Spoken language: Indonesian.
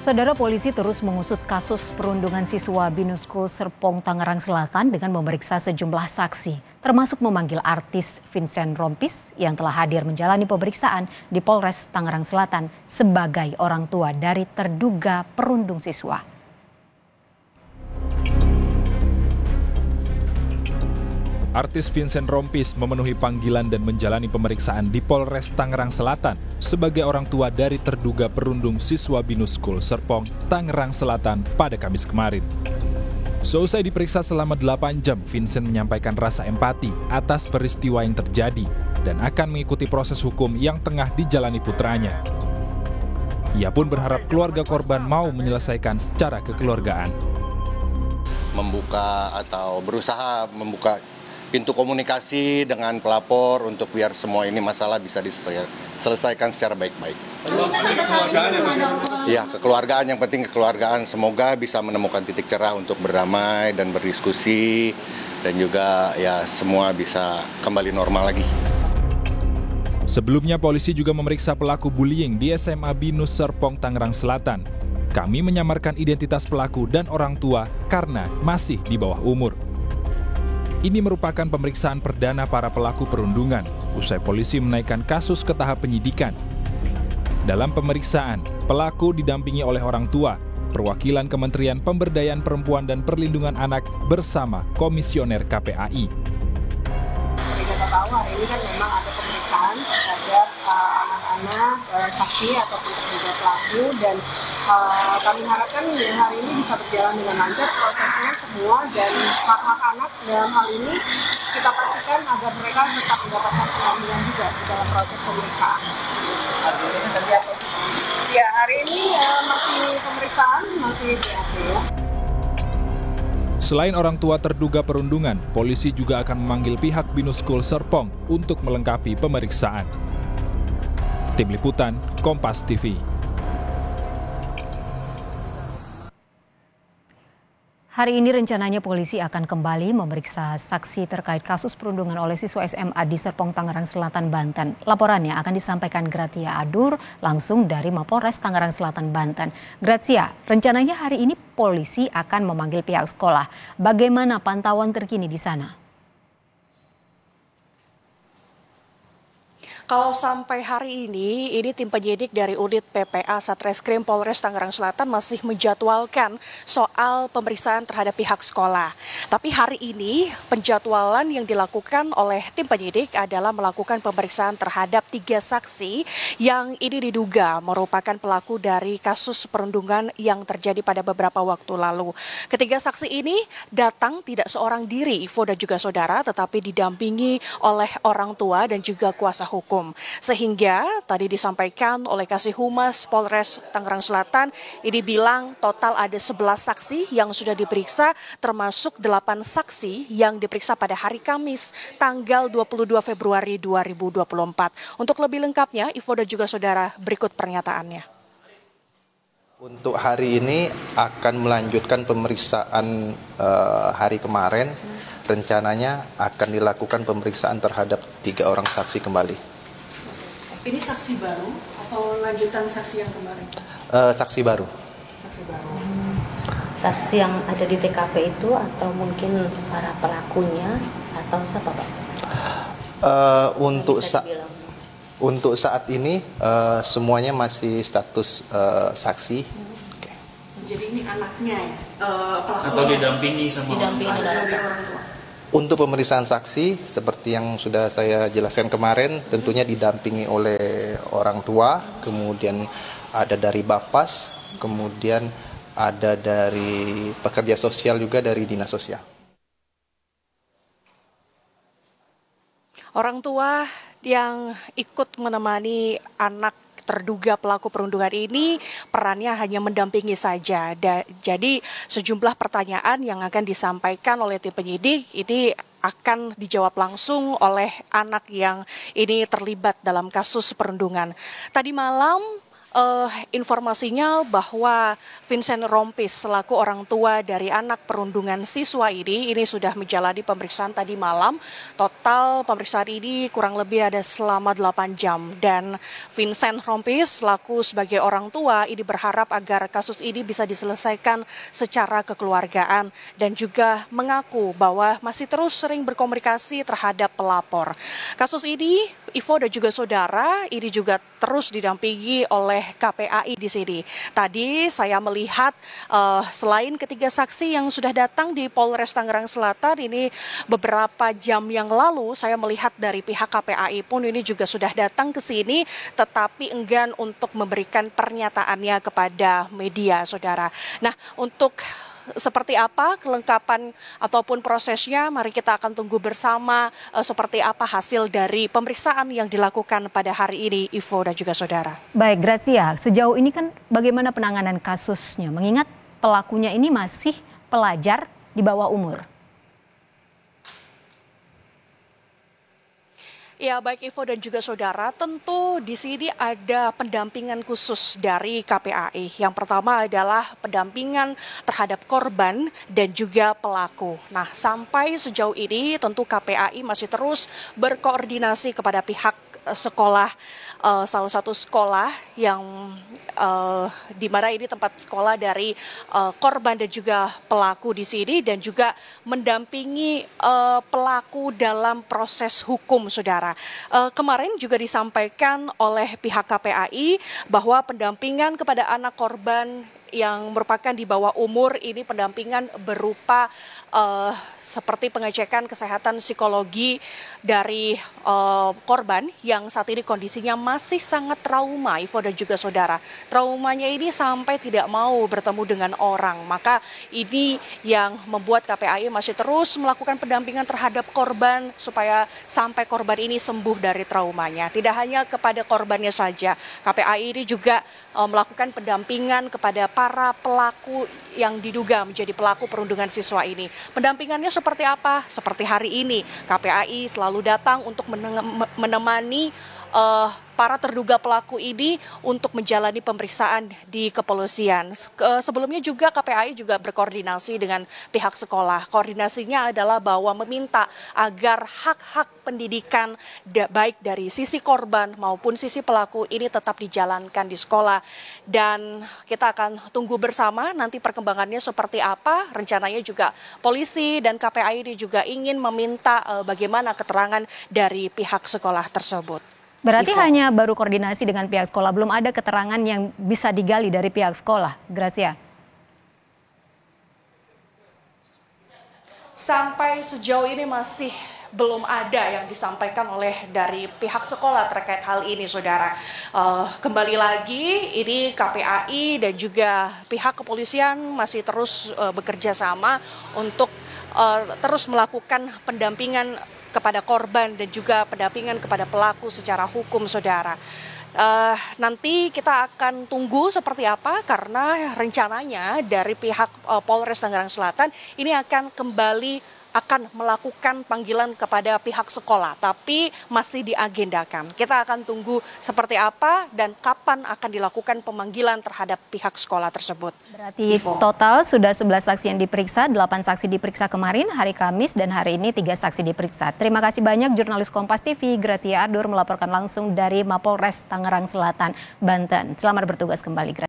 Saudara, polisi terus mengusut kasus perundungan siswa Binus School Serpong, Tangerang Selatan dengan memeriksa sejumlah saksi, termasuk memanggil artis Vincent Rompis yang telah hadir menjalani pemeriksaan di Polres Tangerang Selatan sebagai orang tua dari terduga perundung siswa. Artis Vincent Rompis memenuhi panggilan dan menjalani pemeriksaan di Polres Tangerang Selatan sebagai orang tua dari terduga perundung siswa Binus School Serpong, Tangerang Selatan pada Kamis kemarin. Seusai diperiksa selama 8 jam, Vincent menyampaikan rasa empati atas peristiwa yang terjadi dan akan mengikuti proses hukum yang tengah dijalani putranya. Ia pun berharap keluarga korban mau menyelesaikan secara kekeluargaan. Berusaha membuka pintu komunikasi dengan pelapor untuk biar semua ini masalah bisa diselesaikan secara baik-baik. Ya, kekeluargaan, yang penting kekeluargaan. Semoga bisa menemukan titik cerah untuk berdamai dan berdiskusi, dan juga ya semua bisa kembali normal lagi. Sebelumnya polisi juga memeriksa pelaku bullying di SMA Binus Serpong, Tangerang Selatan. Kami menyamarkan identitas pelaku dan orang tua karena masih di bawah umur. Ini merupakan pemeriksaan perdana para pelaku perundungan, usai polisi menaikkan kasus ke tahap penyidikan. Dalam pemeriksaan, pelaku didampingi oleh orang tua, perwakilan Kementerian Pemberdayaan Perempuan dan Perlindungan Anak bersama Komisioner KPAI. Seperti kita tahu, hari ini kan memang ada pemeriksaan terhadap anak-anak, saksi ataupun terduga pelaku, dan kami harapkan hari ini bisa berjalan dengan lancar prosesnya semua, dan hak-hak anak dalam hal ini kita pastikan agar mereka tetap mendapatkan pendampingan juga di dalam proses pemeriksaan. Ya, hari ini masih pemeriksaan, masih BAP ya. Selain orang tua terduga perundungan, polisi juga akan memanggil pihak Binus School Serpong untuk melengkapi pemeriksaan. Tim Liputan, Kompas TV. Hari ini rencananya polisi akan kembali memeriksa saksi terkait kasus perundungan oleh siswa SMA di Serpong, Tangerang Selatan, Banten. Laporannya akan disampaikan Gratia Adur langsung dari Mapolres Tangerang Selatan, Banten. Gratia, rencananya hari ini polisi akan memanggil pihak sekolah. Bagaimana pantauan terkini di sana? Kalau sampai hari ini tim penyidik dari Unit PPA Satreskrim Polres Tangerang Selatan masih menjadwalkan soal pemeriksaan terhadap pihak sekolah. Tapi hari ini penjadwalan yang dilakukan oleh tim penyidik adalah melakukan pemeriksaan terhadap 3 saksi yang ini diduga merupakan pelaku dari kasus perundungan yang terjadi pada beberapa waktu lalu. Ketiga saksi ini datang tidak seorang diri, Ivo dan juga saudara, tetapi didampingi oleh orang tua dan juga kuasa hukum. Sehingga tadi disampaikan oleh Kasih Humas Polres Tangerang Selatan, ini bilang total ada 11 saksi yang sudah diperiksa, termasuk 8 saksi yang diperiksa pada hari Kamis tanggal 22 Februari 2024. Untuk lebih lengkapnya, Ivo dan juga saudara, berikut pernyataannya. Untuk hari ini akan melanjutkan pemeriksaan hari kemarin. Rencananya akan dilakukan pemeriksaan terhadap 3 orang saksi kembali. Ini saksi baru atau lanjutan saksi yang kemarin? Saksi baru. Saksi baru. Saksi yang ada di TKP itu atau mungkin para pelakunya atau siapa, Pak? Untuk saat ini semuanya masih status saksi. Okay. Jadi ini anaknya ya? Atau didampingi sama orang tua? Untuk pemeriksaan saksi, seperti yang sudah saya jelaskan kemarin, tentunya didampingi oleh orang tua, kemudian ada dari Bapas, kemudian ada dari pekerja sosial juga dari Dinas Sosial. Orang tua yang ikut menemani anak terduga pelaku perundungan ini perannya hanya mendampingi saja. Jadi sejumlah pertanyaan yang akan disampaikan oleh tim penyidik ini akan dijawab langsung oleh anak yang ini terlibat dalam kasus perundungan. Tadi malam informasinya bahwa Vincent Rompis selaku orang tua dari anak perundungan siswa ini sudah menjalani pemeriksaan tadi malam. Total pemeriksaan ini kurang lebih ada selama 8 jam. Dan Vincent Rompis selaku sebagai orang tua ini berharap agar kasus ini bisa diselesaikan secara kekeluargaan dan juga mengaku bahwa masih terus sering berkomunikasi terhadap pelapor. Kasus ini, Ivo dan juga saudara, ini juga terus didampingi oleh KPAI di sini. Tadi saya melihat selain ketiga saksi yang sudah datang di Polres Tangerang Selatan ini beberapa jam yang lalu, saya melihat dari pihak KPAI pun ini juga sudah datang ke sini, tetapi enggan untuk memberikan pernyataannya kepada media, saudara. Nah, untuk seperti apa kelengkapan ataupun prosesnya, mari kita akan tunggu bersama seperti apa hasil dari pemeriksaan yang dilakukan pada hari ini, Ivo dan juga saudara. Baik, Gracia, sejauh ini kan bagaimana penanganan kasusnya? Mengingat pelakunya ini masih pelajar di bawah umur. Ya, baik Ivo dan juga saudara, tentu di sini ada pendampingan khusus dari KPAI. Yang pertama adalah pendampingan terhadap korban dan juga pelaku. Nah, sampai sejauh ini tentu KPAI masih terus berkoordinasi kepada pihak sekolah, salah satu sekolah yang di mana ini tempat sekolah dari korban dan juga pelaku di sini, dan juga mendampingi pelaku dalam proses hukum, saudara. Kemarin juga disampaikan oleh pihak KPAI bahwa pendampingan kepada anak korban yang merupakan di bawah umur ini pendampingan berupa seperti pengecekan kesehatan psikologi dari korban yang saat ini kondisinya masih sangat trauma, Ivo dan juga saudara. Traumanya ini sampai tidak mau bertemu dengan orang. Maka ini yang membuat KPAI masih terus melakukan pendampingan terhadap korban supaya sampai korban ini sembuh dari traumanya. Tidak hanya kepada korbannya saja, KPAI ini juga melakukan pendampingan kepada para pelaku yang diduga menjadi pelaku perundungan siswa ini. Pendampingannya seperti apa? Seperti hari ini, KPAI selalu datang untuk menemani para terduga pelaku ini untuk menjalani pemeriksaan di kepolisian. Sebelumnya juga KPAI juga berkoordinasi dengan pihak sekolah. Koordinasinya adalah bahwa meminta agar hak-hak pendidikan baik dari sisi korban maupun sisi pelaku ini tetap dijalankan di sekolah. Dan kita akan tunggu bersama nanti perkembangannya seperti apa. Rencananya juga polisi dan KPAI ini juga ingin meminta bagaimana keterangan dari pihak sekolah tersebut. Berarti hanya baru koordinasi dengan pihak sekolah, belum ada keterangan yang bisa digali dari pihak sekolah, Gracia? Sampai sejauh ini masih belum ada yang disampaikan oleh dari pihak sekolah terkait hal ini, saudara. Kembali lagi, ini KPAI dan juga pihak kepolisian masih terus bekerja sama untuk terus melakukan pendampingan kepada korban dan juga pendampingan kepada pelaku secara hukum, saudara. Nanti kita akan tunggu seperti apa, karena rencananya dari pihak Polres Tangerang Selatan ini akan kembali melakukan panggilan kepada pihak sekolah, tapi masih diagendakan. Kita akan tunggu seperti apa dan kapan akan dilakukan pemanggilan terhadap pihak sekolah tersebut. Berarti total sudah 11 saksi yang diperiksa, 8 saksi diperiksa kemarin, hari Kamis, dan hari ini 3 saksi diperiksa. Terima kasih banyak jurnalis Kompas TV, Gratia Adur, melaporkan langsung dari Mapolres Tangerang Selatan, Banten. Selamat bertugas kembali, Gratia.